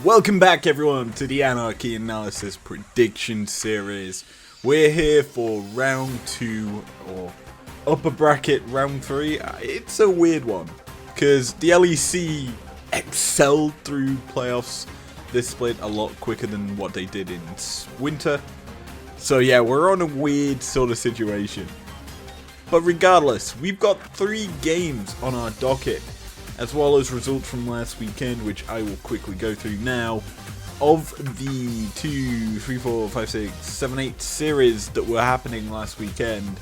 Welcome back everyone to the Anarchy Analysis Prediction Series. We're here for round 2, or upper bracket round 3. It's a weird one, because the LEC excelled through playoffs this split a lot quicker than what they did in winter. So yeah, we're on a weird sort of situation. But regardless, we've got 3 games on our docket, as well as results from last weekend, which I will quickly go through now. Of the 2, 3, 4, 5, 6, 7, 8 series that were happening last weekend,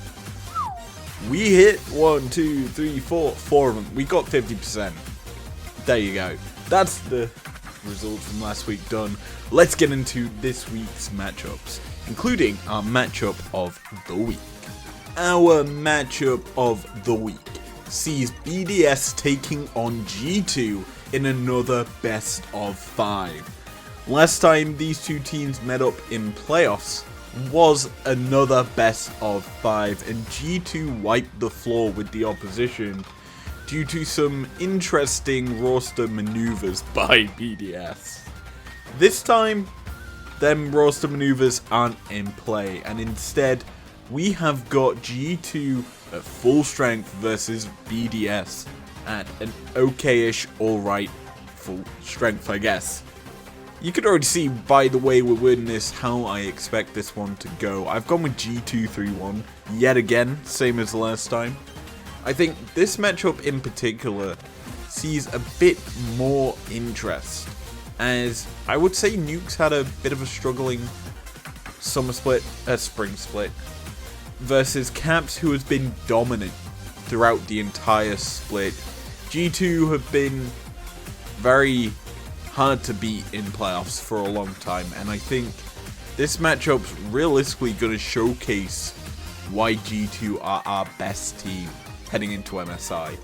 we hit 1, 2, 3, 4 of them. We got 50%. There you go. That's the result from last week done. Let's get into this week's matchups, including our matchup of the week. Our matchup of the week sees BDS taking on G2 in another best of 5. Last time these two teams met up in playoffs was another best of 5, and G2 wiped the floor with the opposition due to some interesting roster maneuvers by BDS. This time, them roster maneuvers aren't in play, and instead we have got G2 at full strength versus BDS at an okayish, alright full strength, I guess. You could already see by the way we're wording this how I expect this one to go. I've gone with G2 3-1 yet again, same as last time. I think this matchup in particular sees a bit more interest, as I would say Nuke's had a bit of a struggling spring split, versus Caps, who has been dominant throughout the entire split. G2 have been very hard to beat in playoffs for a long time, and I think this matchup's realistically going to showcase why G2 are our best team heading into MSI.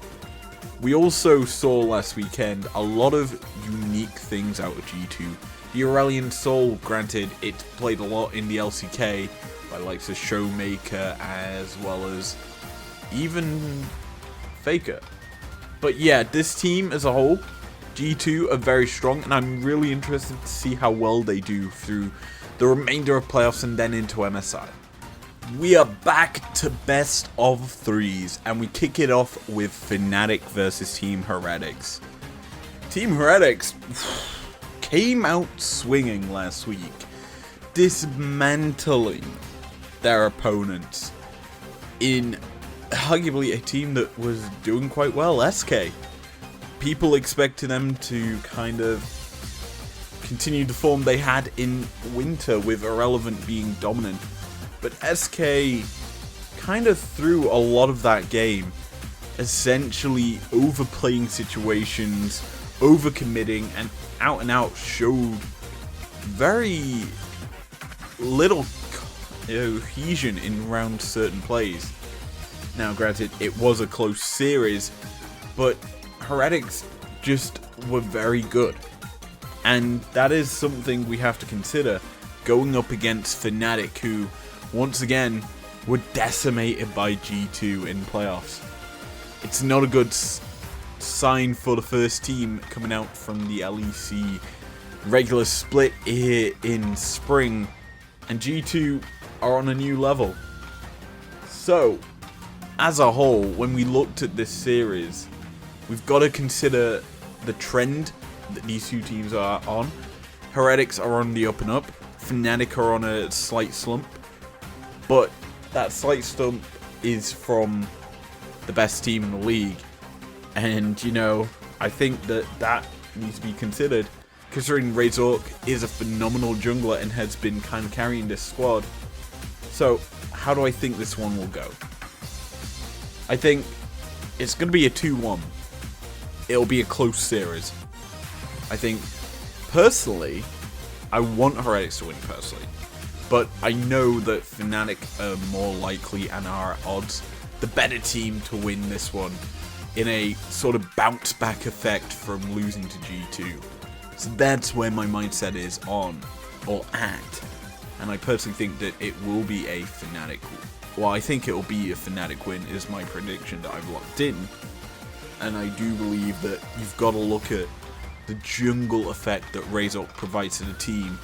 We also saw last weekend a lot of unique things out of G2. The Aurelian Soul, granted, it played a lot in the LCK, by the likes of Showmaker, as well as even Faker. But yeah, this team as a whole, G2 are very strong, and I'm really interested to see how well they do through the remainder of playoffs and then into MSI. We are back to best of 3s, and we kick it off with Fnatic versus Team Heretics. Team Heretics came out swinging last week, dismantling their opponents in arguably a team that was doing quite well, SK. People expected them to kind of continue the form they had in winter with Irrelevant being dominant, but SK kind of threw a lot of that game, essentially overplaying situations, overcommitting, and out showed very little cohesion in around certain plays. Now granted, it was a close series, but Heretics just were very good, and that is something we have to consider going up against Fnatic, who once again were decimated by G2 in playoffs. It's not a good sign for the first team coming out from the LEC regular split here in spring, and G2 are on a new level. So, as a whole, when we looked at this series, we've got to consider the trend that these two teams are on. Heretics are on the up and up, Fnatic are on a slight slump, but that slight slump is from the best team in the league, and you know, I think that needs to be considered, considering Razork is a phenomenal jungler and has been kind of carrying this squad. So, how do I think this one will go? I think it's going to be a 2-1. It'll be a close series. I think, personally, I want Heretics to win personally, but I know that Fnatic are more likely and are at odds the better team to win this one in a sort of bounce back effect from losing to G2. So that's where my mindset is on, or at. And I personally think that it will be a Fnatic. Well, I think it will be a Fnatic win is my prediction that I've locked in. And I do believe that you've got to look at the jungle effect that Razok provides to the team.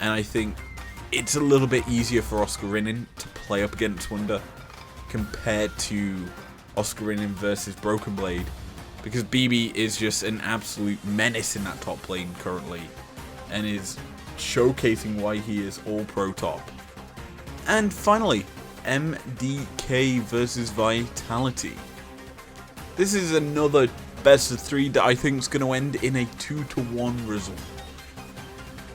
And I think it's a little bit easier for Oscar Rinnin to play up against Wunder compared to Oscar Rinnin versus Broken Blade, because BB is just an absolute menace in that top lane currently and is showcasing why he is all pro top. And finally, MDK versus Vitality. This is another best of 3 that I think is going to end in a 2-1 result.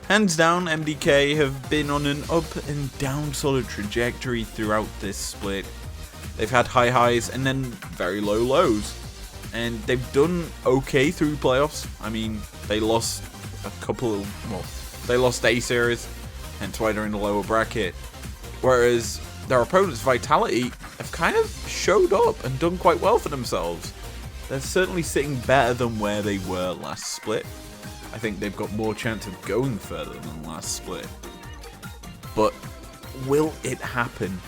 Hands down, MDK have been on an up and down sort of trajectory throughout this split. They've had high highs and then very low lows. And they've done okay through playoffs. I mean, they lost a couple of, well, they lost A series, hence why they're in the lower bracket. Whereas their opponents, Vitality, have kind of showed up and done quite well for themselves. They're certainly sitting better than where they were last split. I think they've got more chance of going further than last split. But will it happen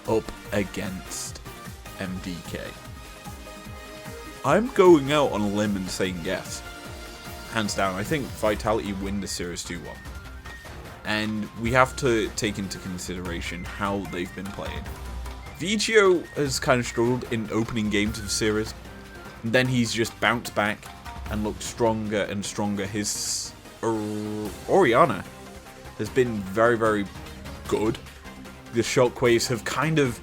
up against MDK? I'm going out on a limb and saying yes. Hands down, I think Vitality win the series 2-1. And we have to take into consideration how they've been playing. Vigio has kind of struggled in opening games of the series. And then he's just bounced back and looked stronger and stronger. His Orianna has been very, very good. The Shockwaves have kind of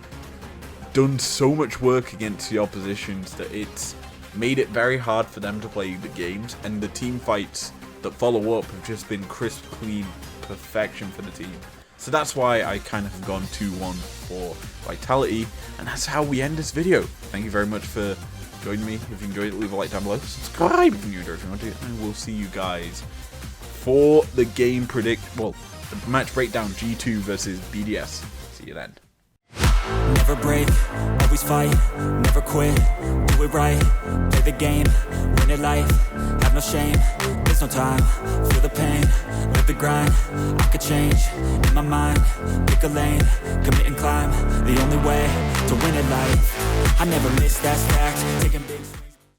done so much work against the oppositions that it's made it very hard for them to play the games, and the team fights that follow up have just been crisp, clean perfection for the team. So that's why I kind of have gone 2-1 for Vitality, and that's how we end this video. Thank you very much for joining me. If you enjoyed it, leave a like down below. Subscribe if you're new if you want to. And we'll see you guys for the game the match breakdown G2 versus BDS. See you then. Never break, always fight, never quit, do it right, play the game, win it life, have no shame, there's no time, feel the pain, live the grind, I could change, in my mind, pick a lane, commit and climb, the only way to win it life, I never miss that stack, taking big